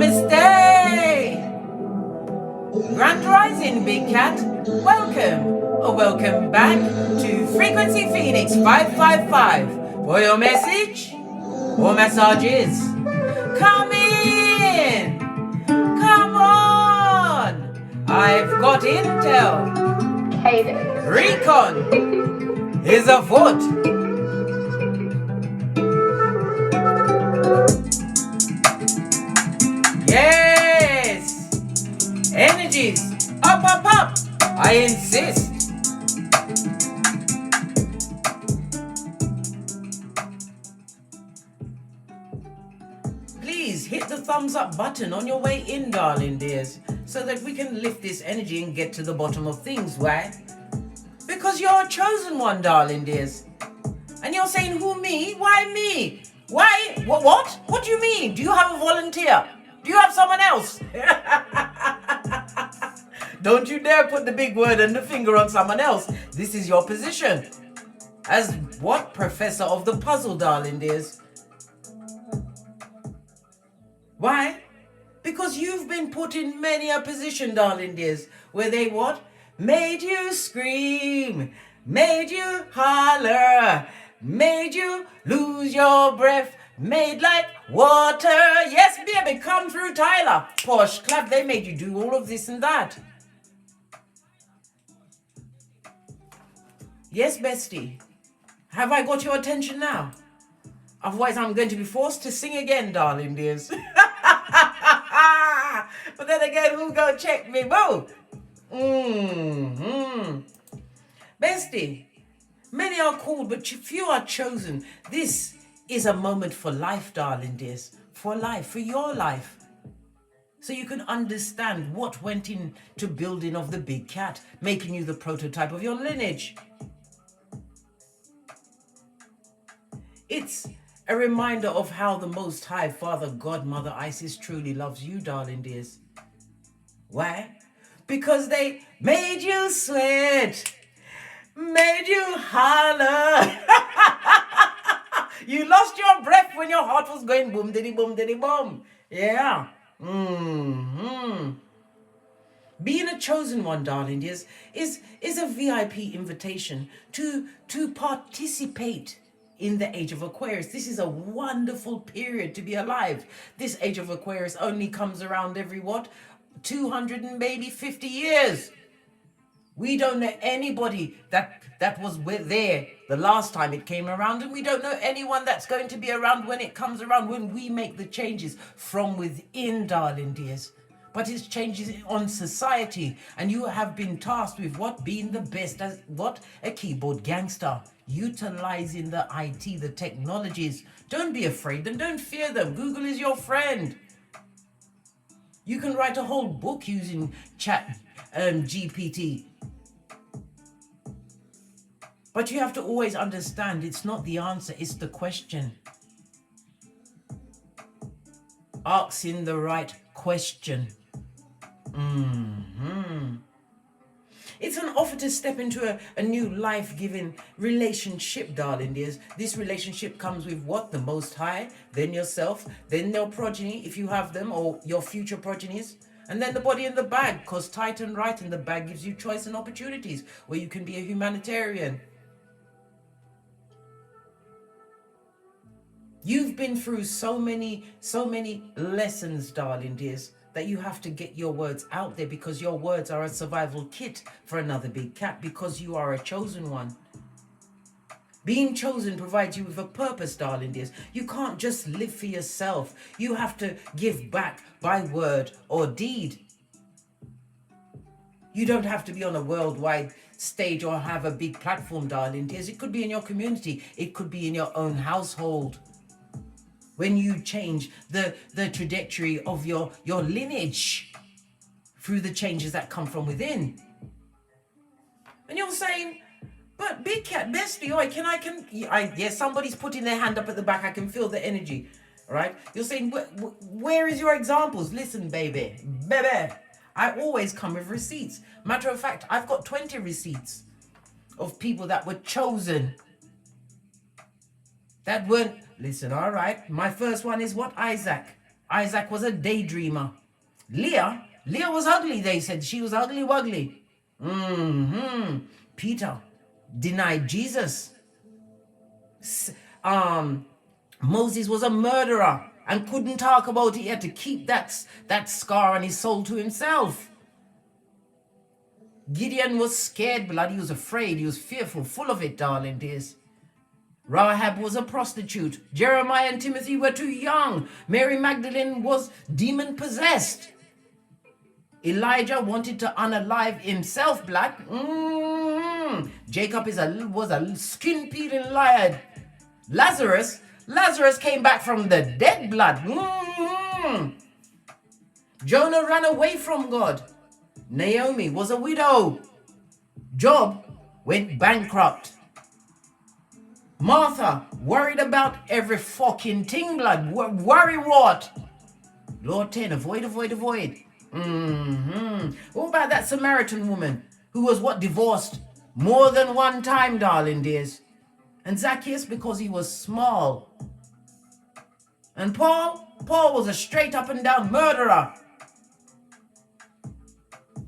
Namaste! Grand Rising, Big Cat. Welcome, or welcome back to Frequency Phoenix 555 for your message or messages. Come in! Come on! I've got intel. Hey there. Recon is afoot. Yes! Energies, up, up, up! I insist. Please hit the thumbs up button on your way in, darling dears, so that we can lift this energy and get to the bottom of things. Why? Because you're a chosen one, darling dears. And you're saying, who, me? Why me? Why? What? What do you mean? Do you have a volunteer? Do you have someone else? Don't you dare put the big word and the finger on someone else. This is your position. As what? Professor of the puzzle, darling dears. Why? Because you've been put in many a position, darling dears, where they what? Made you scream, made you holler, made you lose your breath, made like water. Yes, baby, come through, Tyler. Posh clap, they made you do all of this and that. Yes, Bestie. Have I got your attention now? Otherwise, I'm going to be forced to sing again, darling dears. But then again, who go check me? Boo! Bestie, many are called, but few are chosen. This is a moment for life, darling dears. For life, for your life. So you can understand what went into building of the big cat, making you the prototype of your lineage. It's a reminder of how the Most High Father, God, Mother Isis truly loves you, darling dears. Why? Because they made you sweat, made you holler. You lost your breath when your heart was going boom, diddy, boom, diddy, boom. Yeah. Being a chosen one, darling dears, is a VIP invitation to participate in the age of Aquarius. This is a wonderful period to be alive. This age of Aquarius only comes around every what? 200 and maybe 50 years. We don't know anybody that was there the last time it came around, and we don't know anyone that's going to be around when it comes around, when we make the changes from within, darling dears. But it's changes on society, and you have been tasked with what? Being the best as what? A keyboard gangster. Utilizing the IT, the technologies. Don't be afraid them, don't fear them. Google is your friend. You can write a whole book using chat GPT. But you have to always understand it's not the answer, it's the question. Asking the right question. It's an offer to step into a new life-giving relationship, darling dears. This relationship comes with what? The Most High, then yourself, then your progeny, if you have them, or your future progenies, and then the body in the bag, because tight and right in the bag gives you choice and opportunities, where you can be a humanitarian. You've been through so many lessons, darling dears, that you have to get your words out there, because your words are a survival kit for another big cat, because you are a chosen one. Being chosen provides you with a purpose, darling dears. You can't just live for yourself. You have to give back by word or deed. You don't have to be on a worldwide stage or have a big platform, darling dears. It could be in your community. It could be in your own household. When you change the trajectory of your lineage through the changes that come from within. And you're saying, but Big Cat, Bestie, yes, somebody's putting their hand up at the back. I can feel the energy, right? You're saying, where is your examples? Listen, baby, I always come with receipts. Matter of fact, I've got 20 receipts of people that were chosen. That weren't, listen, all right. My first one is what? Isaac. Isaac was a daydreamer. Leah was ugly, they said. She was ugly wuggly. Peter denied Jesus. Moses was a murderer and couldn't talk about it. He had to keep that scar on his soul to himself. Gideon was scared, blood. He was afraid. He was fearful, full of it, darling dears. Rahab was a prostitute. Jeremiah and Timothy were too young. Mary Magdalene was demon-possessed. Elijah wanted to unalive himself, blood. Jacob was a skin-peeling liar. Lazarus came back from the dead, blood. Jonah ran away from God. Naomi was a widow. Job went bankrupt. Martha worried about every fucking thing, blood. Worry what? Lord 10, avoid. What about that Samaritan woman who was divorced more than one time, darling dears? And Zacchaeus because he was small. And Paul was a straight up and down murderer.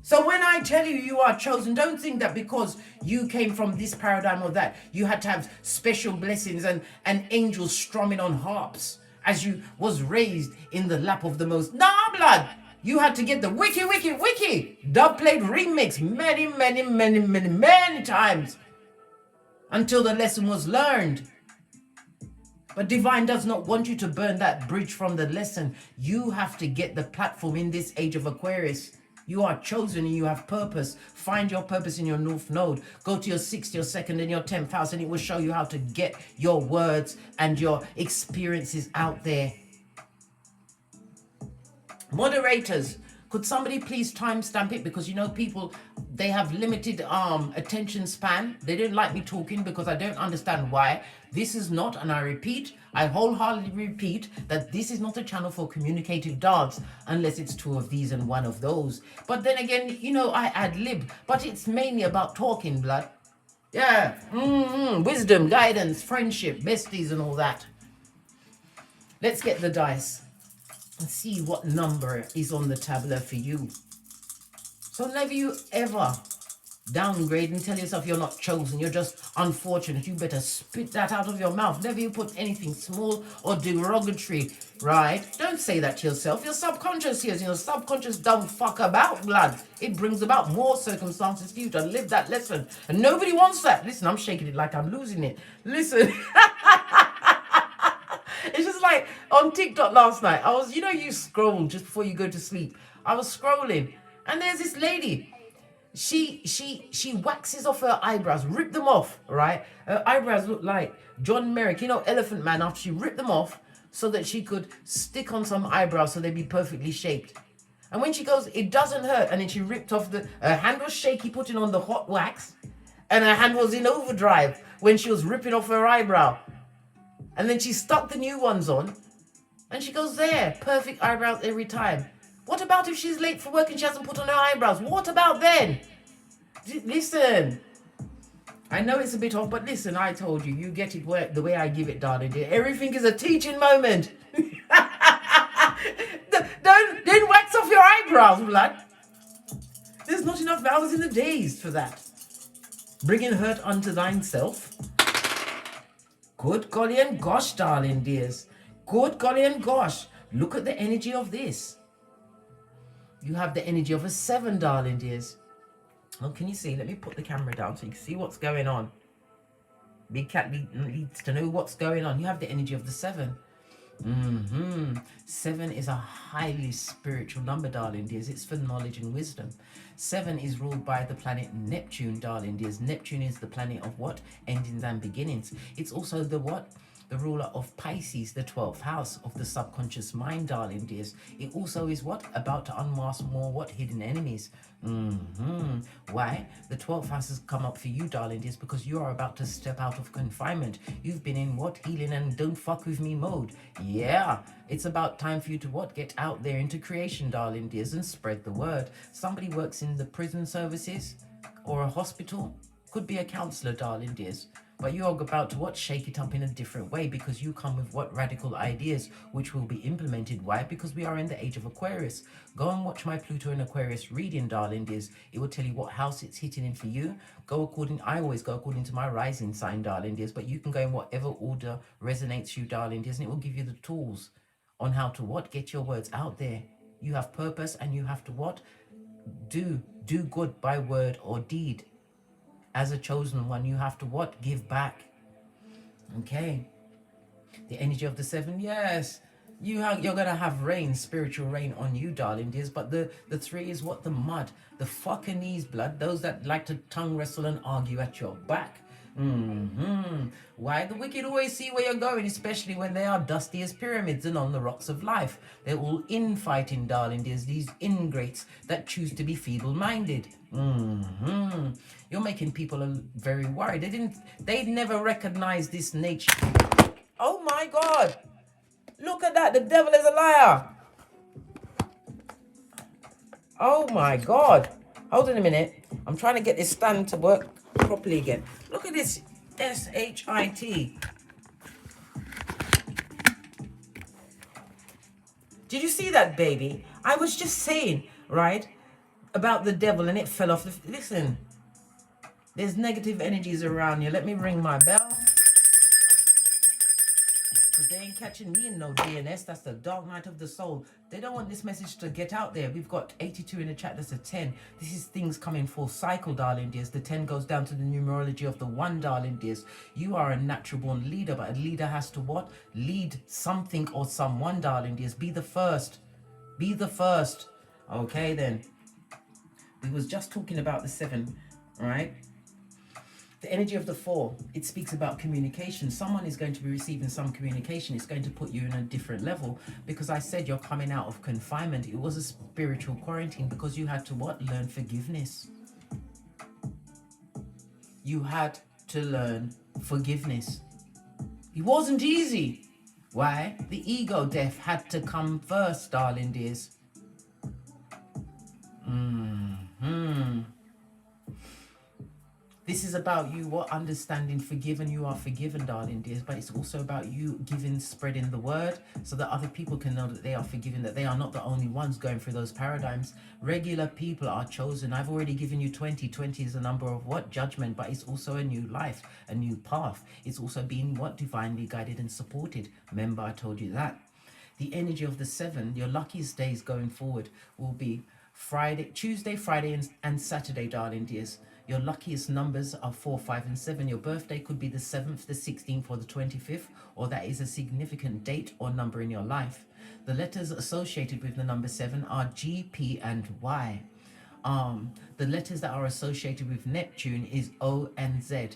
So when I tell you you are chosen, don't think that because you came from this paradigm or that, you had to have special blessings and angels strumming on harps as you was raised in the lap of the most. Nah, blood. You had to get the wiki dub played remix many times until the lesson was learned. But divine does not want you to burn that bridge from the lesson. You have to get the platform in this age of Aquarius. You are chosen and you have purpose. Find your purpose in your North Node. Go to your 6th, your 2nd, and your 10th house, and it will show you how to get your words and your experiences out there. Moderators, could somebody please timestamp it? Because you know people, they have limited attention span. They don't like me talking because I don't understand why. This is not, and I wholeheartedly repeat, that this is not a channel for communicative dance unless it's 2 of these and 1 of those. But then again, you know, I ad lib, but it's mainly about talking, blood. Yeah, wisdom, guidance, friendship, besties and all that. Let's get the dice and see what number is on the tableau for you. So never you ever downgrade and tell yourself you're not chosen, you're just unfortunate. You better spit that out of your mouth. Never you put anything small or derogatory, right? Don't say that to yourself. Your subconscious hears, your subconscious don't fuck about, blood. It brings about more circumstances for you to live that lesson. And nobody wants that. Listen, I'm shaking it like I'm losing it. Listen. It's just like on TikTok last night. I was, you know, you scroll just before you go to sleep. I was scrolling and there's this lady. She waxes off her eyebrows, rip them off, right? Her eyebrows look like John Merrick, you know, Elephant Man, after she ripped them off so that she could stick on some eyebrows so they'd be perfectly shaped. And when she goes, it doesn't hurt. And then she ripped off her hand was shaky putting on the hot wax and her hand was in overdrive when she was ripping off her eyebrow. And then she stuck the new ones on and she goes, there, perfect eyebrows every time. What about if she's late for work and she hasn't put on her eyebrows? What about then? Listen, I know it's a bit off, but listen, I told you, you get it the way I give it, darling dear. Everything is a teaching moment. Don't wax off your eyebrows, blood. There's not enough hours in the days for that. Bringing hurt unto thine self. Good golly and gosh, darling dears. Good golly and gosh. Look at the energy of this. You have the energy of a 7, darling dears. Oh, can you see? Let me put the camera down so you can see what's going on. Big cat needs to know what's going on. You have the energy of the 7. 7 is a highly spiritual number, darling dears. It's for knowledge and wisdom. 7 is ruled by the planet Neptune, darling dears. Neptune is the planet of what? Endings and beginnings. It's also the what? The ruler of Pisces, the 12th house of the subconscious mind, darling dears. It also is what? About to unmask more what? Hidden enemies. Why? The 12th house has come up for you, darling dears, because you are about to step out of confinement. You've been in what? Healing and don't fuck with me mode. Yeah, it's about time for you to what? Get out there into creation, darling dears, and spread the word. Somebody works in the prison services or a hospital. Could be a counsellor, darling dears. But you're about to what? Shake it up in a different way, because you come with what? Radical ideas which will be implemented. Why? Because we are in the age of Aquarius. Go and watch my Pluto in Aquarius reading, darling dears. It will tell you what house it's hitting in for you. I always go according to my rising sign, darling dears, but you can go in whatever order resonates you, darling dears, and it will give you the tools on how to what? Get your words out there. You have purpose, and you have to what? Do good by word or deed. As a chosen one, you have to what? Give back. Okay. The energy of the 7, yes. You're gonna have rain, spiritual rain on you, darling dears. But the 3 is what? The mud, the fucking knees, blood. Those that like to tongue wrestle and argue at your back. Why? The wicked always see where you're going, especially when they are dusty as pyramids and on the rocks of life. They're all infighting, darling dears, these ingrates that choose to be feeble-minded. You're making people very worried. They never recognized this nature. Oh my God! Look at that, the devil is a liar! Oh my God! Hold on a minute. I'm trying to get this stand to work properly again. Look at this S-H-I-T. Did you see that, baby? I was just saying, right, about the devil, and it fell off. Listen, there's negative energies around you. Let me ring my bell. Because they ain't catching me in no DNS. That's the dark night of the soul. They don't want this message to get out there. We've got 82 in the chat. That's a 10. This is things coming full cycle, darling dears. The 10 goes down to the numerology of the 1, darling dears. You are a natural born leader, but a leader has to what? Lead something or someone, darling dears. Be the first. Be the first. Okay, then. We was just talking about the 7, right? The energy of the 4, it speaks about communication. Someone is going to be receiving some communication. It's going to put you in a different level, because I said you're coming out of confinement. It was a spiritual quarantine because you had to what? Learn forgiveness. You had to learn forgiveness. It wasn't easy. Why? The ego death had to come first, darling dears. This is about you, what? Understanding, forgiven. You are forgiven, darling dears, but it's also about you giving, spreading the word so that other people can know that they are forgiven, that they are not the only ones going through those paradigms. Regular people are chosen. I've already given you 20. 20 is a number of what? Judgment, but it's also a new life, a new path. It's also being what? Divinely guided and supported. Remember, I told you that. The energy of the 7, your luckiest days going forward will be Tuesday, Friday, and Saturday, darling dears. Your luckiest numbers are 4, 5, and 7. Your birthday could be the 7th, the 16th, or the 25th, or that is a significant date or number in your life. The letters associated with the number 7 are G, P, and Y. The letters that are associated with Neptune is O and Z.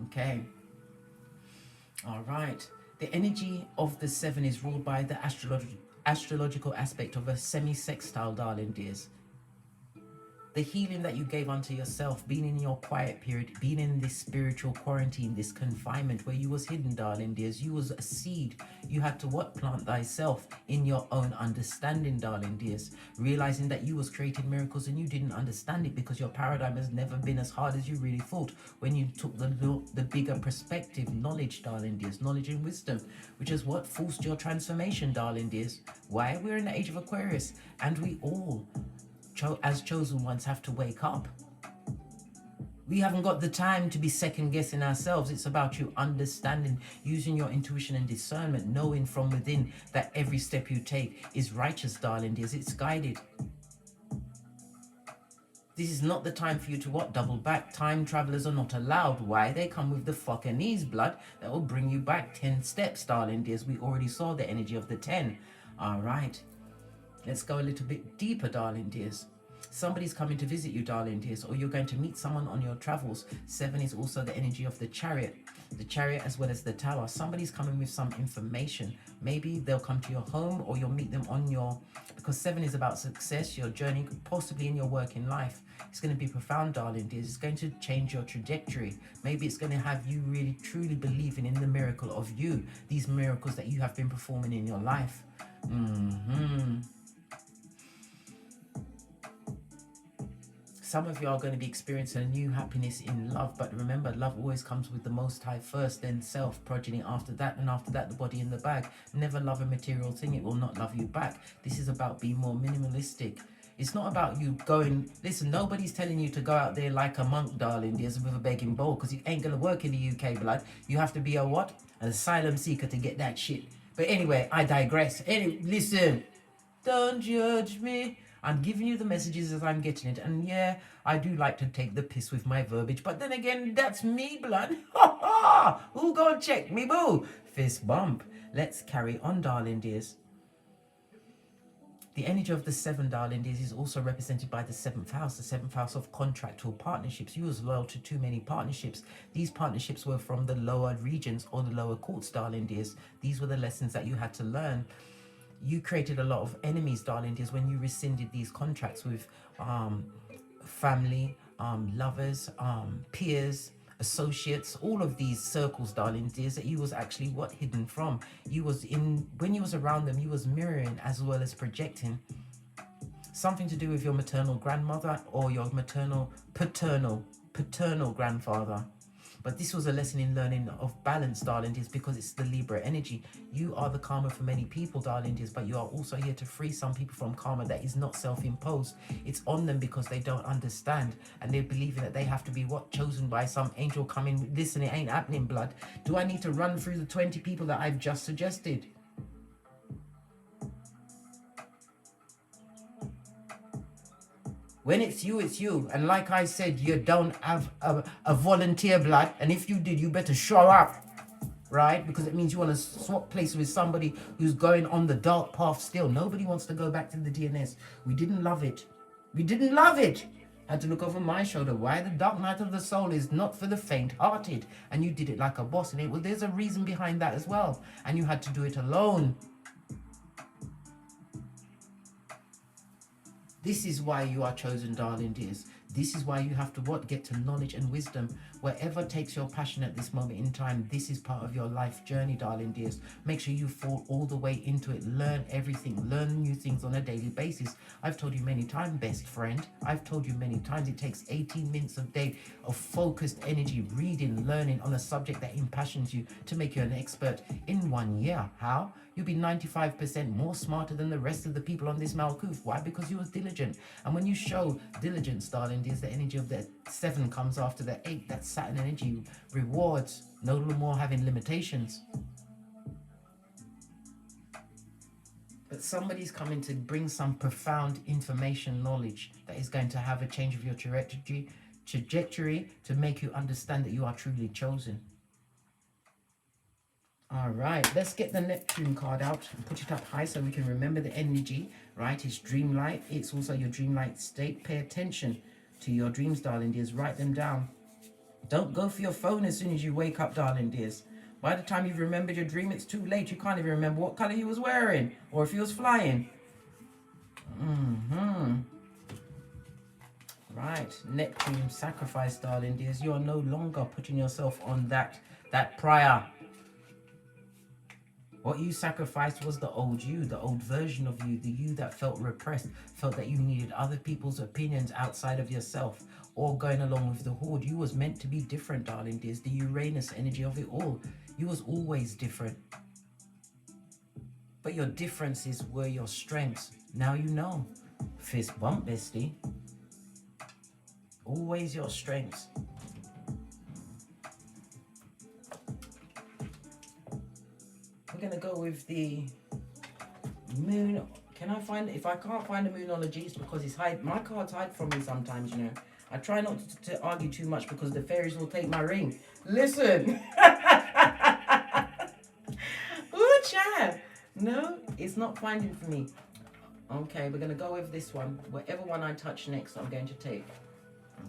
Okay. All right. The energy of the 7 is ruled by the astrological aspect of a semi-sextile, darling dears. The healing that you gave unto yourself, being in your quiet period, being in this spiritual quarantine, this confinement where you was hidden, darling dears. You was a seed. You had to what? Plant thyself in your own understanding, darling dears. Realizing that you was creating miracles and you didn't understand it because your paradigm has never been as hard as you really thought when you took the bigger perspective, knowledge, darling dears, knowledge and wisdom, which is what forced your transformation, darling dears. Why? We're in the age of Aquarius, and we all as chosen ones have to wake up. We haven't got the time to be second guessing ourselves. It's about you understanding, using your intuition and discernment, knowing from within that every step you take is righteous, darling dears. It's guided. This is not the time for you to what? Double back. Time travelers are not allowed. Why? They come with the fucking knees, blood. That will bring you back 10 steps, darling dears. We already saw the energy of the 10. All right. Let's go a little bit deeper, darling dears. Somebody's coming to visit you, darling dears, or you're going to meet someone on your travels. 7 is also the energy of the chariot as well as the tower. Somebody's coming with some information. Maybe they'll come to your home, or you'll meet them on because 7 is about success, your journey, possibly in your work in life. It's going to be profound, darling dears. It's going to change your trajectory. Maybe it's going to have you really truly believing in the miracle of you, these miracles that you have been performing in your life. Some of you are going to be experiencing a new happiness in love, but remember, love always comes with the Most High first, then self, progeny after that, and after that, the body in the bag. Never love a material thing, it will not love you back. This is about being more minimalistic. It's not about you going, listen, nobody's telling you to go out there like a monk, darling, dears, with a begging bowl, because it ain't going to work in the UK, blood. You have to be a what? An asylum seeker to get that shit. But anyway, I digress. Anyway, listen, don't judge me. I'm giving you the messages as I'm getting it. And yeah, I do like to take the piss with my verbiage. But then again, that's me, blood. Ha ha! Who gonna check me, boo? Fist bump. Let's carry on, darling dears. The energy of the 7, darling dears, is also represented by the 7th house, the 7th house of contractual partnerships. You was loyal to too many partnerships. These partnerships were from the lower regions or the lower courts, darling dears. These were the lessons that you had to learn. You created a lot of enemies, darling dears, when you rescinded these contracts with family, lovers, peers, associates, all of these circles, darling dears, that you was actually what hidden from. You was in, when you was around them, you was mirroring as well as projecting something to do with your maternal grandmother or your maternal paternal grandfather. But this was a lesson in learning of balance, darling dears, because it's the Libra energy. You are the karma for many people, darling dears, but you are also here to free some people from karma that is not self-imposed. It's on them because they don't understand, and they're believing that they have to be what? Chosen by some angel coming. Listen, it ain't happening, blood. Do I need to run through the 20 people that I've just suggested? When it's you, it's you. And like I said, you don't have a volunteer, blood. And if you did, you better show up, right? Because it means you want to swap places with somebody who's going on the dark path still. Nobody wants to go back to the DNS. We didn't love it. We didn't love it. Had to look over my shoulder. Why the dark night of the soul is not for the faint-hearted. And you did it like a boss. And well, there's a reason behind that as well. And you had to do it alone. This is why you are chosen, darling dears. This is why you have to what? Get to knowledge and wisdom. Wherever takes your passion at this moment in time, this is part of your life journey, darling dears. Make sure you fall all the way into it. Learn everything. Learn new things on a daily basis. I've told you many times, best friend. I've told you many times it takes 18 minutes a day of focused energy, reading, learning on a subject that impassions you to make you an expert in 1 year. How? You'll be 95% more smarter than the rest of the people on this Malkuth. Why? Because you was diligent. And when you show diligence, darling, there's the energy of the 7 comes after the 8. That Saturn energy rewards, no more having limitations. But somebody's coming to bring some profound information, knowledge that is going to have a change of your trajectory to make you understand that you are truly chosen. All right, let's get the Neptune card out and put it up high so we can remember the energy, right? It's dreamlight. It's also your dreamlight state. Pay attention to your dreams, darling dears. Write them down. Don't go for your phone as soon as you wake up, darling dears. By the time you've remembered your dream, it's too late. You can't even remember what color you was wearing or if you was flying. Right, Neptune sacrifice, darling dears. You are no longer putting yourself on that prior. What you sacrificed was the old you, the old version of you, the you that felt repressed, felt that you needed other people's opinions outside of yourself, or going along with the horde. You was meant to be different, darling dears. The Uranus energy of it all. You was always different. But your differences were your strengths. Now you know. Fist bump, bestie. Always your strengths. We're going to go with the moon. Can I find, if I can't find the Moonology, it's because it's my cards hide from me sometimes, you know. I try not to argue too much because the fairies will take my ring. Listen. Ooh, chat. No, it's not finding for me. Okay, we're going to go with this one. Whatever one I touch next, I'm going to take.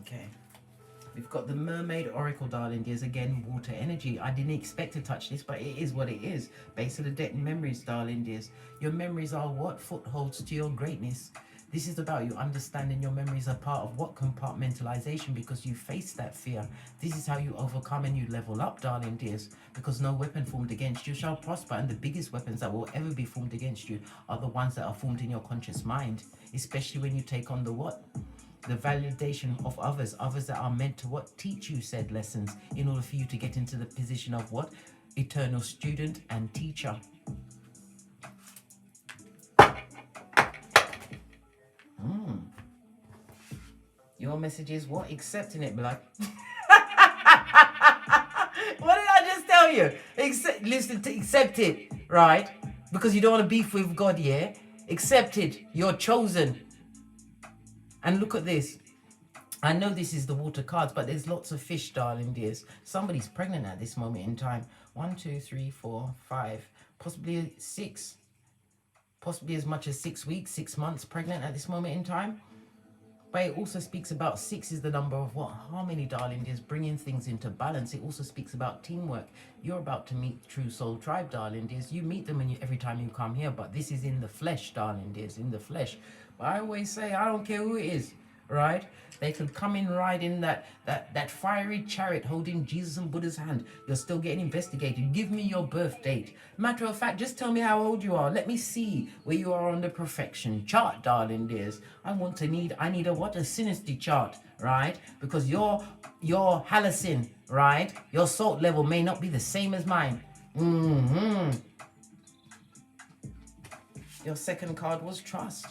Okay. We've got the Mermaid Oracle, darling dears. Again, water energy. I didn't expect to touch this, but it is what it is. Base of the deck memories, darling dears. Your memories are what? Footholds to your greatness. This is about you understanding your memories are part of what? Compartmentalization, because you face that fear. This is how you overcome and you level up, darling dears. Because no weapon formed against you shall prosper. And the biggest weapons that will ever be formed against you are the ones that are formed in your conscious mind. Especially when you take on the what? the validation of others that are meant to what? Teach you said lessons in order for you to get into the position of what? Eternal student and teacher. Your message is what? Accepting it, blood. What did I just tell you? Listen, to accept it, right? Because you don't want to beef with God, yeah? Accept it. You're chosen. And look at this. I know this is the water cards, but there's lots of fish, darling dears. Somebody's pregnant at this moment in time. 1, 2, 3, 4, 5, possibly 6. Possibly as much as 6 weeks, 6 months pregnant at this moment in time. But it also speaks about 6 is the number of what? Harmony, darling dears, bringing things into balance. It also speaks about teamwork. You're about to meet true soul tribe, darling dears. You meet them every time you come here, but this is in the flesh, darling dears, in the flesh. But I always say, I don't care who it is, right? They could come in riding that fiery chariot holding Jesus and Buddha's hand. You're still getting investigated. Give me your birth date. Matter of fact, just tell me how old you are. Let me see where you are on the perfection chart, darling dears. I need a what? A synastry chart, right? Because your halocene, right? Your salt level may not be the same as mine. Your second card was trust.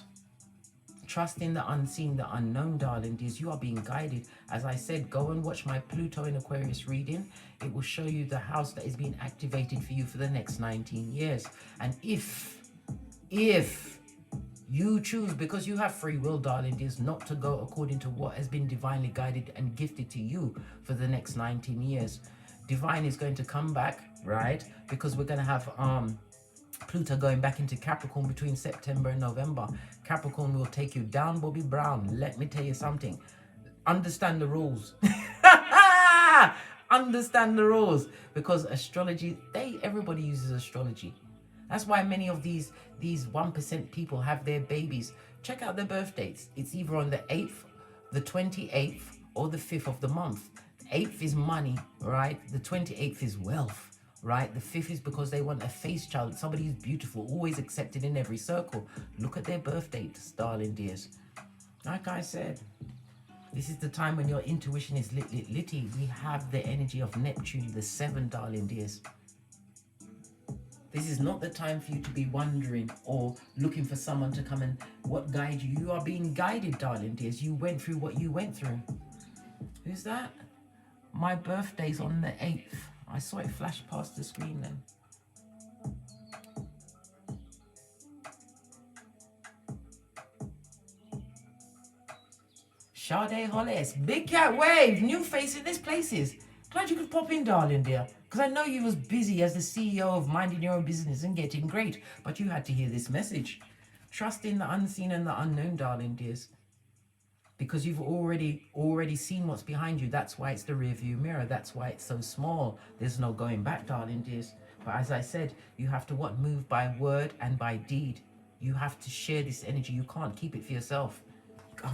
Trust in the unseen, the unknown, darling dears. You are being guided. As I said, go and watch my Pluto in Aquarius reading. It will show you the house that is being activated for you for the next 19 years. And if you choose, because you have free will, darling dears, not to go according to what has been divinely guided and gifted to you for the next 19 years, divine is going to come back, right? Because we're going to have Pluto going back into Capricorn between September and November. Capricorn will take you down, Bobby Brown. Let me tell you something. Understand the rules. Understand the rules. Because astrology, everybody uses astrology. That's why many of these 1% people have their babies. Check out their birth dates. It's either on the 8th, the 28th, or the 5th of the month. The 8th is money, right? The 28th is wealth. Right, the 5th is because they want a face child, somebody who's beautiful, always accepted in every circle. Look at their birth dates, darling dears. Like I said, this is the time when your intuition is litty. We have the energy of Neptune, the 7, darling dears. This is not the time for you to be wondering or looking for someone to come and guide you. You are being guided, darling dears. You went through what you went through. Who's that? My birthday's on the 8th. I saw it flash past the screen then. Sade Hollis, Big Cat Wave, new face in this places. Glad you could pop in, darling dear. Because I know you was busy as the CEO of minding your own business and getting great. But you had to hear this message. Trust in the unseen and the unknown, darling dears. Because you've already seen what's behind you. That's why it's the rear view mirror. That's why it's so small. There's no going back, darling dears. But as I said, you have to move by word and by deed. You have to share this energy. You can't keep it for yourself.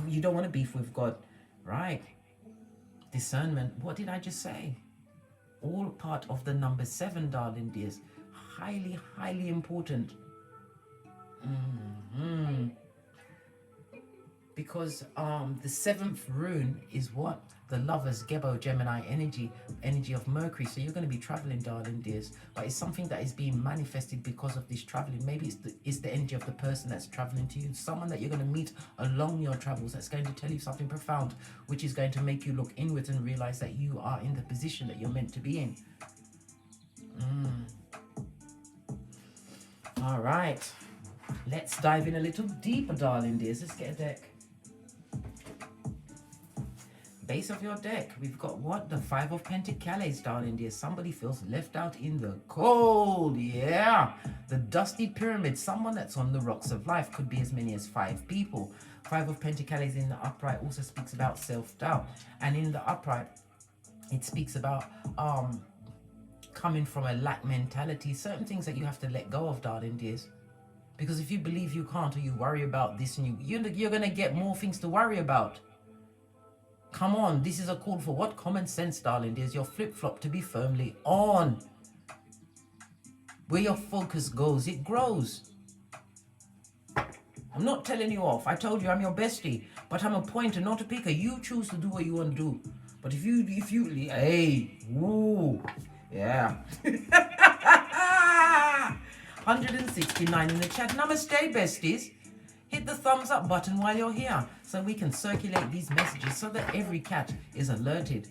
You don't want to beef with God, right? Discernment. What did I just say? All part of the number 7, darling dears. Highly, highly important. Because the 7th rune is what? The Lover's Gebo Gemini energy of Mercury. So you're going to be traveling, darling dears. But it's something that is being manifested because of this traveling. Maybe it's the energy of the person that's traveling to you. Someone that you're going to meet along your travels that's going to tell you something profound, which is going to make you look inwards and realize that you are in the position that you're meant to be in. All right. Let's dive in a little deeper, darling dears. Let's get a deck. Base of your deck, we've got what? The 5 of Pentacles, darling dear. Somebody feels left out in the cold. Yeah. The dusty pyramid. Someone that's on the rocks of life. Could be as many as 5 people. 5 of Pentacles in the upright also speaks about self-doubt. And in the upright, it speaks about coming from a lack mentality. Certain things that you have to let go of, darling dears. Because if you believe you can't, or you worry about this, and you're going to get more things to worry about. Come on, this is a call for what? Common sense, darling dears. Your flip-flop to be firmly on. Where your focus goes, it grows. I'm not telling you off. I told you I'm your bestie, but I'm a pointer, not a picker. You choose to do what you want to do. But if you, hey, woo, yeah. 169 in the chat. Namaste, besties. Hit the thumbs up button while you're here so we can circulate these messages so that every cat is alerted.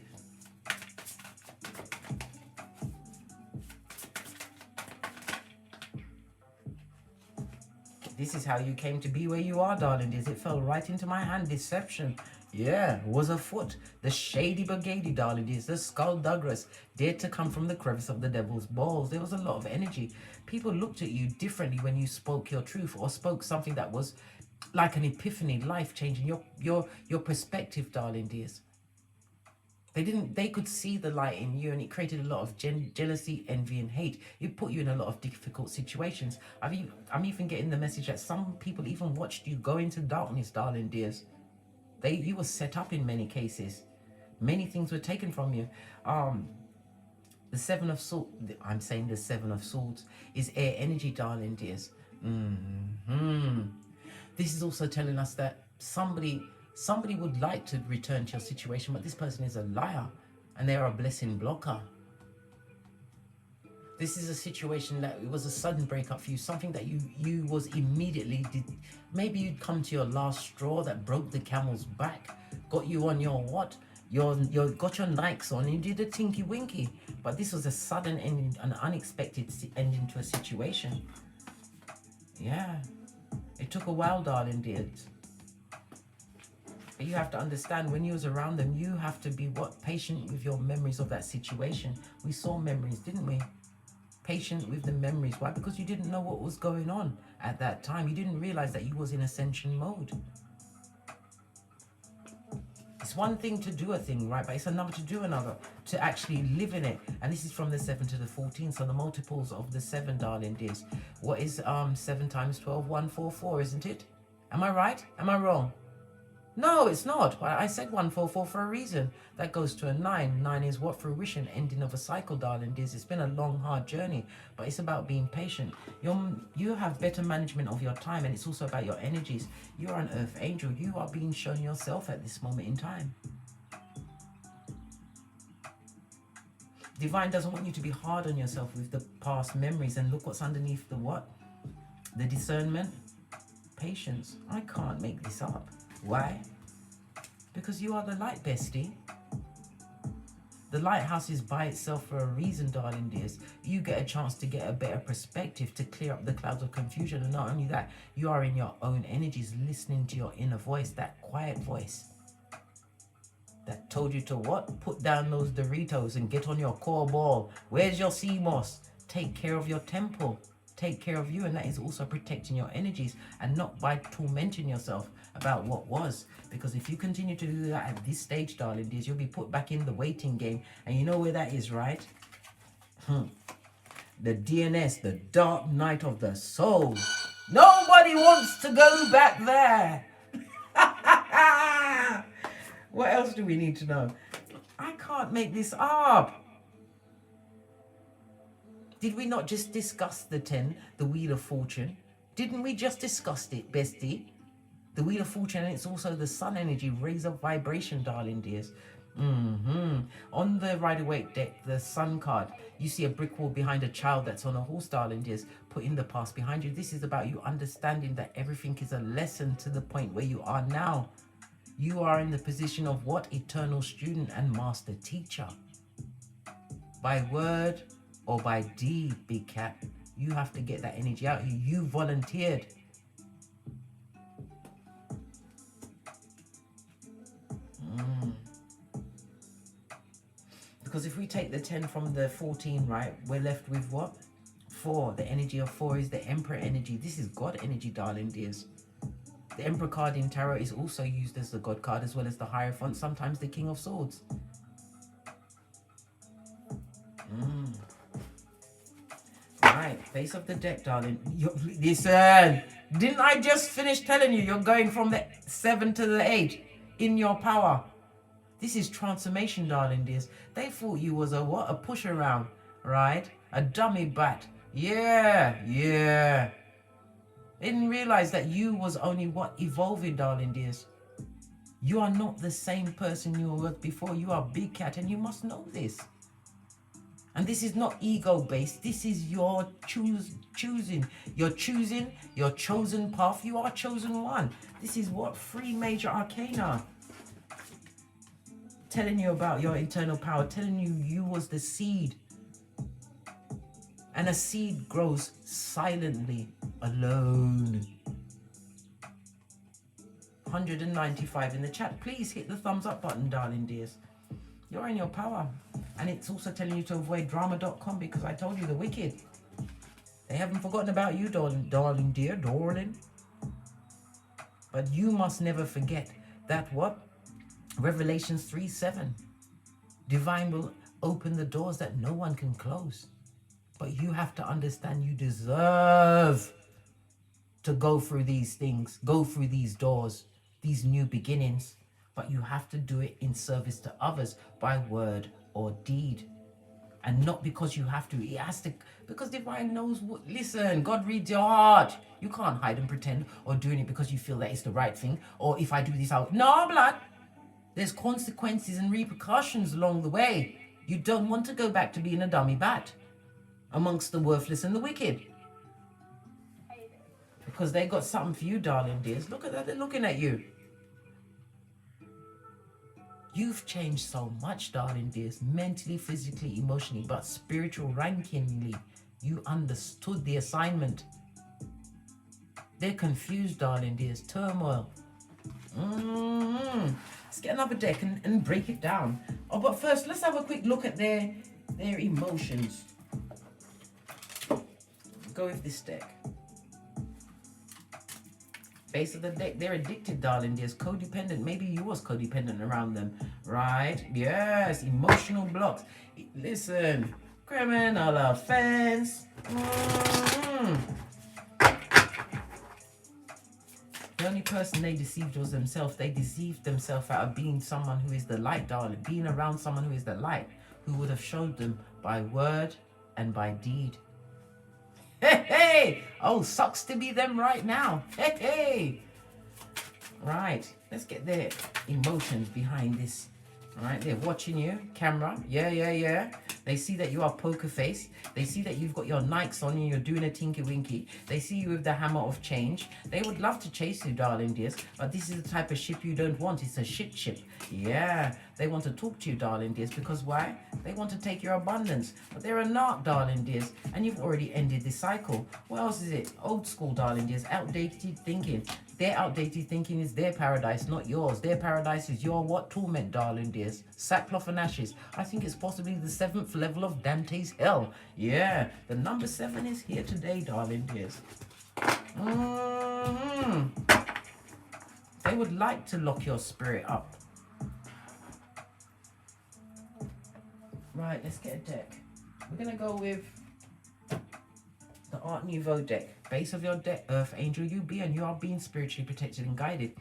This is how you came to be where you are, darling. It fell right into my hand. Deception. Yeah, was afoot. The shady brigady, darling. The skullduggerous dared to come from the crevice of the devil's balls. There was a lot of energy. People looked at you differently when you spoke your truth or spoke something that was like an epiphany, life-changing. Your perspective, darling dears. They could see the light in you, and it created a lot of jealousy, envy, and hate. It put you in a lot of difficult situations. I'm even getting the message that some people even watched you go into darkness, darling dears. You were set up in many cases. Many things were taken from you. The Seven of Swords, I'm saying the Seven of Swords, is air energy, darling dears. This is also telling us that somebody would like to return to your situation, but this person is a liar and they are a blessing blocker. This is a situation that it was a sudden breakup for you, something that you was immediately did. Maybe you'd come to your last straw that broke the camel's back, got you on your what? Got your Nikes on, and you did a tinky winky. But this was a sudden ending, an unexpected ending to a situation. Yeah, it took a while, darling dears. But you have to understand, when you was around them, you have to be patient with your memories of that situation. We saw memories, didn't we? Patient with the memories. Why? Because you didn't know what was going on at that time. You didn't realize that you was in ascension mode. It's one thing to do a thing, right? But it's another to do another, to actually live in it. And this is from the 7 to the 14. So the multiples of the 7, darling dears. What is 7 times 12? 144, isn't it? Am I right? Am I wrong? No, it's not. I said 144 for a reason. That goes to a 9. 9 is what? Fruition, ending of a cycle, darling dears. It's been a long, hard journey, but it's about being patient. You have better management of your time, and it's also about your energies. You're an earth angel. You are being shown yourself at this moment in time. Divine doesn't want you to be hard on yourself with the past memories. And look what's underneath the what? The discernment. Patience. I can't make this up. Why? Because you are the light, bestie. The lighthouse is by itself for a reason, darling dears. You get a chance to get a better perspective, to clear up the clouds of confusion. And not only that, you are in your own energies, listening to your inner voice, that quiet voice that told you to what? Put down those Doritos and get on your core ball. Where's your sea moss? Take care of your temple. Take care of you, and that is also protecting your energies, and not by tormenting yourself about what was. Because if you continue to do that at this stage, darling dears, you'll be put back in the waiting game. And you know where that is, right? The DNS, the dark night of the soul. Nobody wants to go back there. What else do we need to know? I can't make this up. Did we not just discuss the 10, the Wheel of Fortune? Didn't we just discuss it, bestie? The Wheel of Fortune, and it's also the sun energy, raise up vibration, darling dears. On the Rider-Waite deck, the sun card, you see a brick wall behind a child that's on a horse, darling dears, putting the past behind you. This is about you understanding that everything is a lesson to the point where you are now. You are in the position of what? Eternal student and master teacher. By word or by deed, big cat, you have to get that energy out. You volunteered. Because if we take the 10 from the 14, right, we're left with what? 4. The energy of 4 is the Emperor energy. This is God energy, darling dears. The Emperor card in Tarot is also used as the God card, as well as the Hierophant, sometimes the King of Swords. Right, face of the deck, darling. Listen, didn't I just finish telling you you're going from the 7 to the 8 in your power? This is transformation, darling dears. They thought you was a what? A push around, right? A dummy bat. Yeah. They didn't realize that you was only what? Evolving, darling dears. You are not the same person you were before. You are big cat, and you must know this. And this is not ego-based. This is your choosing. You're choosing your chosen path. You are chosen one. This is what 3 major arcana. Telling you about your internal power. Telling you you was the seed. And a seed grows silently, alone. 195 in the chat. Please hit the thumbs up button, darling dears. You're in your power. And it's also telling you to avoid drama.com, because I told you the wicked. They haven't forgotten about you, darling dear, darling. But you must never forget that what? Revelations 3:7. Divine will open the doors that no one can close. But you have to understand you deserve to go through these things, go through these doors, these new beginnings. But you have to do it in service to others by word or deed. And not because you have to. It has to, because divine knows what. Listen, God reads your heart. You can't hide and pretend or doing it because you feel that it's the right thing. Or if I do this, I'll. No, blood. There's consequences and repercussions along the way. You don't want to go back to being a dummy bat amongst the worthless and the wicked. Because they got something for you, darling dears. Look at that. They're looking at you. You've changed so much, darling dears, mentally, physically, emotionally, but spiritual rankingly. You understood the assignment. They're confused, darling dears. Turmoil. Let's get another deck and break it down. Oh, but first, let's have a quick look at their emotions. Go with this deck. Base of the deck, they're addicted, darling dears. Codependent. Maybe you was codependent around them, right? Yes, emotional blocks. Listen, criminal offense. The only person they deceived was themselves. They deceived themselves out of being someone who is the light, darling. Being around someone who is the light, who would have showed them by word and by deed. Hey, hey! Oh, sucks to be them right now. Hey, hey! Right, let's get their emotions behind this. All right, they're watching you, camera. Yeah. They see that you are poker face. They see that you've got your Nikes on and you're doing a tinky winky. They see you with the hammer of change. They would love to chase you, darling dears, but this is the type of ship you don't want. It's a shit ship. Yeah, they want to talk to you, darling dears, because why? They want to take your abundance, but they're a narc, darling dears, and you've already ended this cycle. What else is it? Old school, darling dears, outdated thinking. Their outdated thinking is their paradise, not yours. Their paradise is your what? Torment, darling dears. Sackcloth and ashes. I think it's possibly the 7th level of Dante's hell. Yeah, the number 7 is here today, darling dears. They would like to lock your spirit up. Right, let's get a deck. We're going to go with the Art Nouveau deck. Base of your deck, Earth Angel you be, and you are being spiritually protected and guided.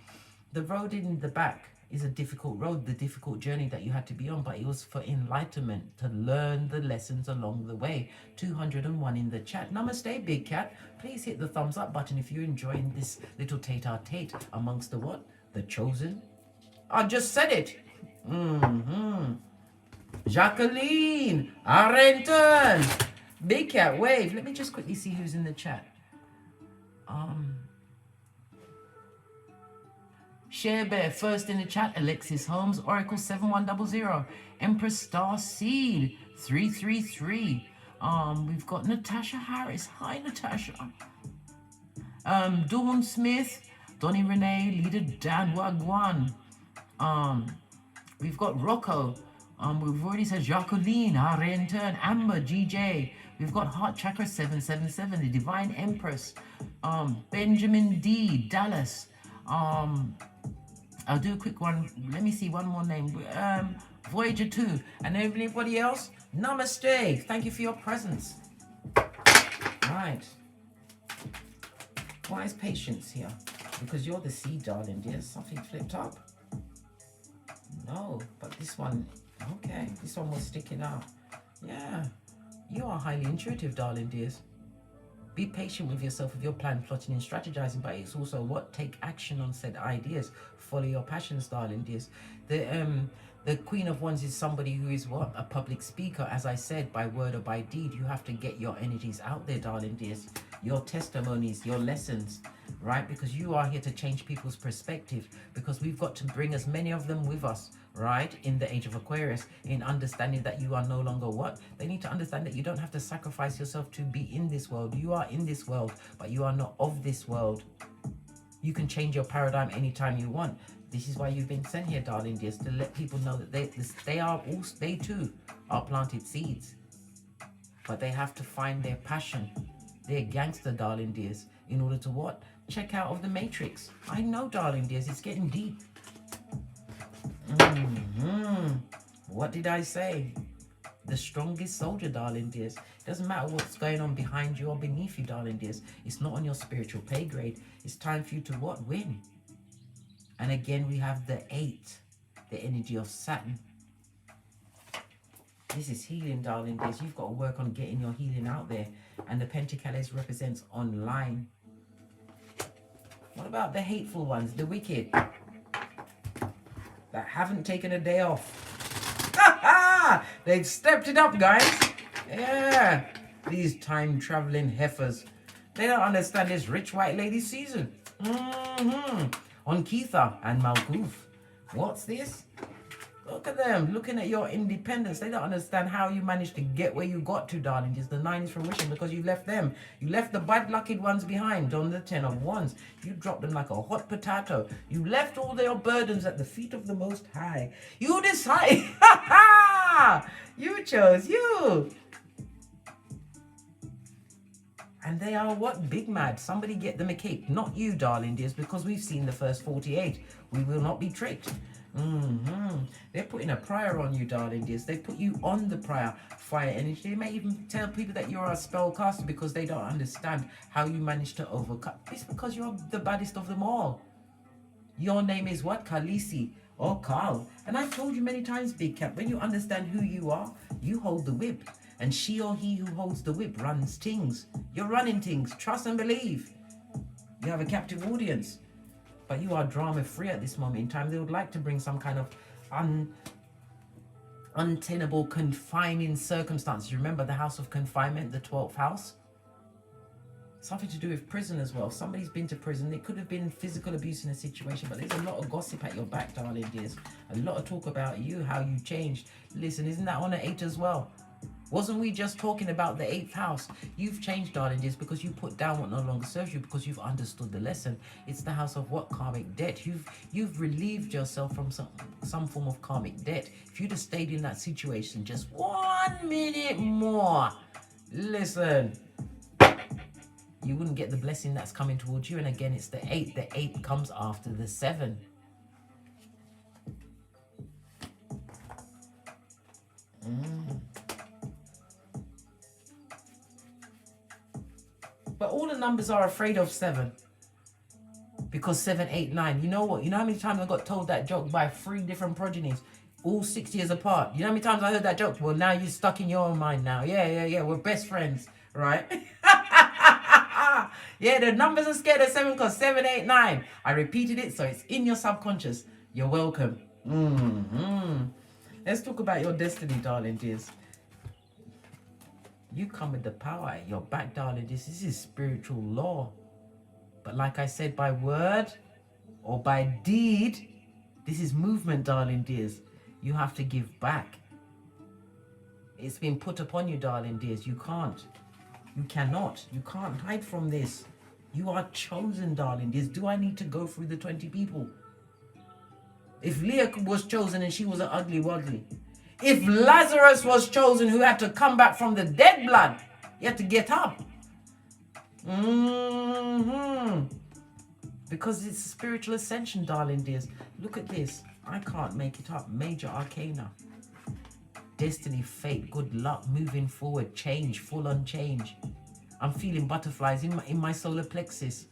The road in the back is a difficult road, the difficult journey that you had to be on, but it was for enlightenment, to learn the lessons along the way. 201 in the chat. Namaste, big cat. Please hit the thumbs up button if you're enjoying this little tete-a-tete amongst the what? The chosen. I just said it. Jacqueline, Arrington, big cat, wave. Let me just quickly see who's in the chat. Share Bear, first in the chat. Alexis Holmes, Oracle 7100, Empress Star Seed 333. We've got Natasha Harris. Hi, Natasha. Dawn Smith, Donnie Renee, Leader Dan Wagwan. We've got Rocco. We've already said Jacqueline, Arrington, Amber, GJ. We've got Heart Chakra 777, the Divine Empress. Benjamin D, Dallas. I'll do a quick one. Let me see one more name. Voyager 2. And everybody else, namaste. Thank you for your presence. Right. Why is patience here? Because you're the seed, darling dear. Something flipped up. No, but this one, okay. This one was sticking out. Yeah. You are highly intuitive, darling dears. Be patient with yourself, with your plan, plotting and strategizing, but it's also what? Take action on said ideas. Follow your passions, darling dears. The Queen of Wands is somebody who is what? A public speaker, as I said, by word or by deed. You have to get your energies out there, darling dears. Your testimonies, your lessons, right? Because you are here to change people's perspective, because we've got to bring as many of them with us, right? In the age of Aquarius, in understanding that you are no longer what? They need to understand that you don't have to sacrifice yourself to be in this world. You are in this world, but you are not of this world. You can change your paradigm anytime you want. This is why you've been sent here, darling dears, to let people know that they too are planted seeds. But they have to find their passion, their gangster, darling dears, in order to what? Check out of the matrix. I know, darling dears, it's getting deep. What did I say? The strongest soldier, darling dears. Doesn't matter what's going on behind you or beneath you, darling dears. It's not on your spiritual pay grade. It's time for you to what? Win. And again, we have the 8, the energy of Saturn. This is healing, darling dears. You've got to work on getting your healing out there. And the Pentacles represents online. What about the hateful ones, the wicked, that haven't taken a day off? They've stepped it up, guys. Yeah, these time-traveling heifers. They don't understand this rich white lady season. On Keitha and Malkuth. What's this? Look at them, looking at your independence. They don't understand how you managed to get where you got to, darling. Just the 9 is fruition, because you left them. You left the bad lucky ones behind on the 10 of Wands. You dropped them like a hot potato. You left all their burdens at the feet of the Most High. You decide. You chose you. And they are what? Big mad. Somebody get them a cake. Not you, darling dears, because we've seen the first 48. We will not be tricked. They're putting a prior on you, darling dears. They put you on the prior fire energy. They may even tell people that you're a spellcaster because they don't understand how you managed to overcome. It's because you're the baddest of them all. Your name is what? Khaleesi or Carl. And I've told you many times, Big Cat, when you understand who you are, you hold the whip. And she or he who holds the whip runs things. You're running things. Trust and believe. You have a captive audience. But you are drama free at this moment in time. They would like to bring some kind of untenable, confining circumstances. You remember the house of confinement, the 12th house? Something to do with prison as well. Somebody's been to prison. It could have been physical abuse in a situation, but there's a lot of gossip at your back, darling dears. A lot of talk about you, how you changed. Listen, isn't that on the 8 as well? Wasn't we just talking about the 8th house? You've changed, darling dears, because you put down what no longer serves you, because you've understood the lesson. It's the house of what? Karmic debt. You've relieved yourself from some form of karmic debt. If you'd have stayed in that situation just 1 minute more, listen, you wouldn't get the blessing that's coming towards you. And again, it's the 8. The 8 comes after the 7. But all the numbers are afraid of 7. Because 7, 8, 9. You know what? You know how many times I got told that joke by 3 different progenies, all 6 years apart? You know how many times I heard that joke? Well, now you're stuck in your own mind now. Yeah. We're best friends, right? Yeah, the numbers are scared of 7 because 7, 8, 9. I repeated it, so it's in your subconscious. You're welcome. Let's talk about your destiny, darling dears. You come with the power at your back, darling. This is spiritual law. But like I said, by word or by deed, this is movement, darling dears. You have to give back. It's been put upon you, darling dears. You can't. You cannot. You can't hide from this. You are chosen, darling dears. Do I need to go through the 20 people? If Leah was chosen and she was an ugly wuggly. If Lazarus was chosen, who had to come back from the dead blood, he had to get up. Because it's spiritual ascension, darling dears. Look at this. I can't make it up. Major arcana. Destiny, fate, good luck, moving forward, change, full on change. I'm feeling butterflies in my solar plexus.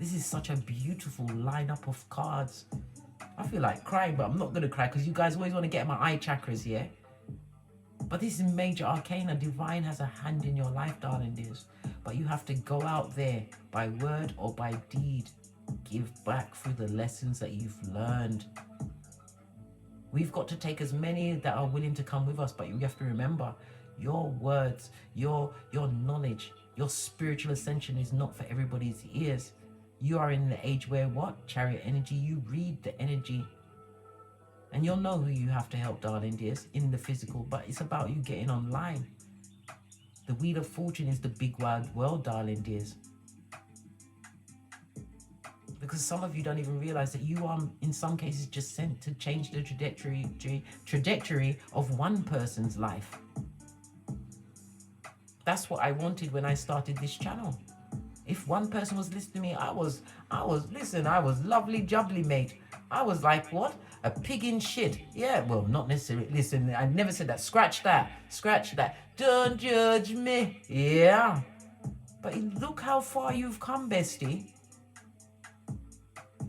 This is such a beautiful lineup of cards. I feel like crying, but I'm not going to cry because you guys always want to get my eye chakras, yeah? But this is major arcana. Divine has a hand in your life, darling dears. But you have to go out there by word or by deed. Give back through the lessons that you've learned. We've got to take as many that are willing to come with us, but you have to remember, your words, your knowledge, your spiritual ascension is not for everybody's ears. You are in the age where what? Chariot energy, you read the energy. And you'll know who you have to help, darling dears, in the physical, but it's about you getting online. The Wheel of Fortune is the big wide world, darling dears. Because some of you don't even realize that you are, in some cases, just sent to change the trajectory of one person's life. That's what I wanted when I started this channel. If one person was listening to me, I was lovely jubbly, mate. I was like, what? A pig in shit. Yeah, well, not necessarily. Listen, I never said that. Scratch that. Scratch that. Don't judge me. Yeah. But look how far you've come, bestie.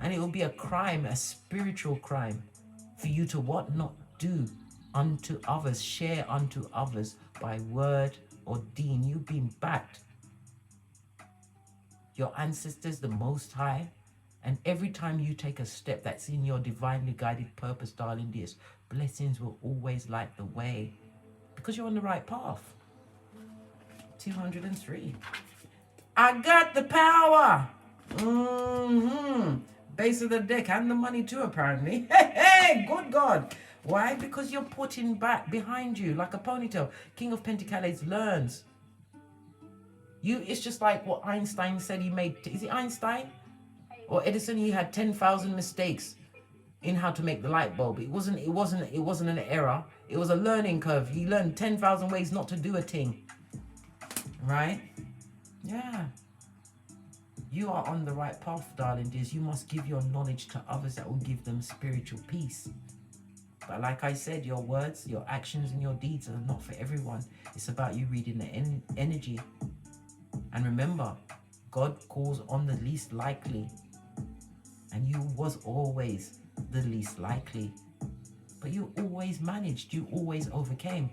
And it will be a crime, a spiritual crime, for you to what? Not do unto others, share unto others by word or deed. You've been backed. Your ancestors, the Most High. And every time you take a step that's in your divinely guided purpose, darling dears, blessings will always light the way. Because you're on the right path. 203. I got the power. Base of the deck and the money too, apparently. Hey, good God. Why? Because you're putting back behind you like a ponytail. King of Pentacles learns. It's just like what Einstein said he made. Is it Einstein? Or Edison, he had 10,000 mistakes in how to make the light bulb. It wasn't an error. It was a learning curve. He learned 10,000 ways not to do a thing. Right? Yeah. You are on the right path, darling dears. You must give your knowledge to others that will give them spiritual peace. But like I said, your words, your actions, and your deeds are not for everyone. It's about you reading the energy. And remember, God calls on the least likely. And you was always the least likely. But you always managed. You always overcame.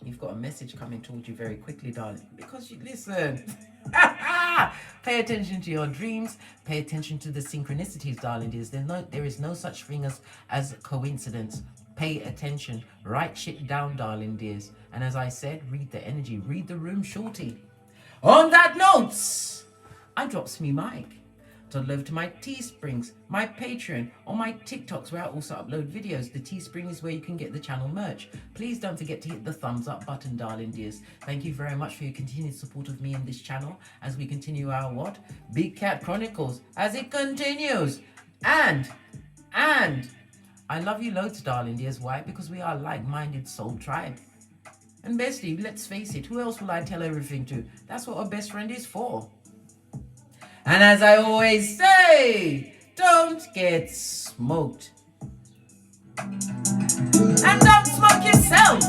You've got a message coming towards you very quickly, darling. Because you listen. Pay attention to your dreams. Pay attention to the synchronicities, darling dears. There is no such thing as coincidence. Pay attention. Write shit down, darling dears. And as I said, read the energy. Read the room, shorty. On that note, I drops me mic. Toddle over to my Teesprings, my Patreon, or my TikToks where I also upload videos. The Teespring is where you can get the channel merch. Please don't forget to hit the thumbs up button, darling dears. Thank you very much for your continued support of me and this channel as we continue our what? Big Cat Chronicles as it continues. And I love you loads, darling dears. Why? Because we are a like-minded soul tribe. And bestie, let's face it, who else will I tell everything to? That's what a best friend is for. And as I always say, don't get smoked. And don't smoke yourself.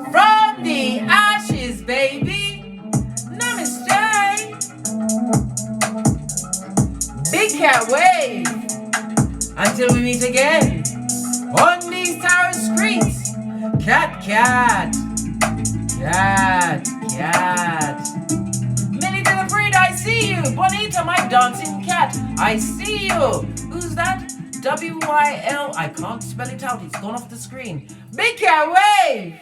From the ashes, baby. Namaste. Big Cat Wave. Until we meet again on these tarot streets. Cat, cat. Cat, cat. I see you. Bonita, my dancing cat. I see you. Who's that? W-Y-L. I can't spell it out. It's gone off the screen. Big Cat Wave.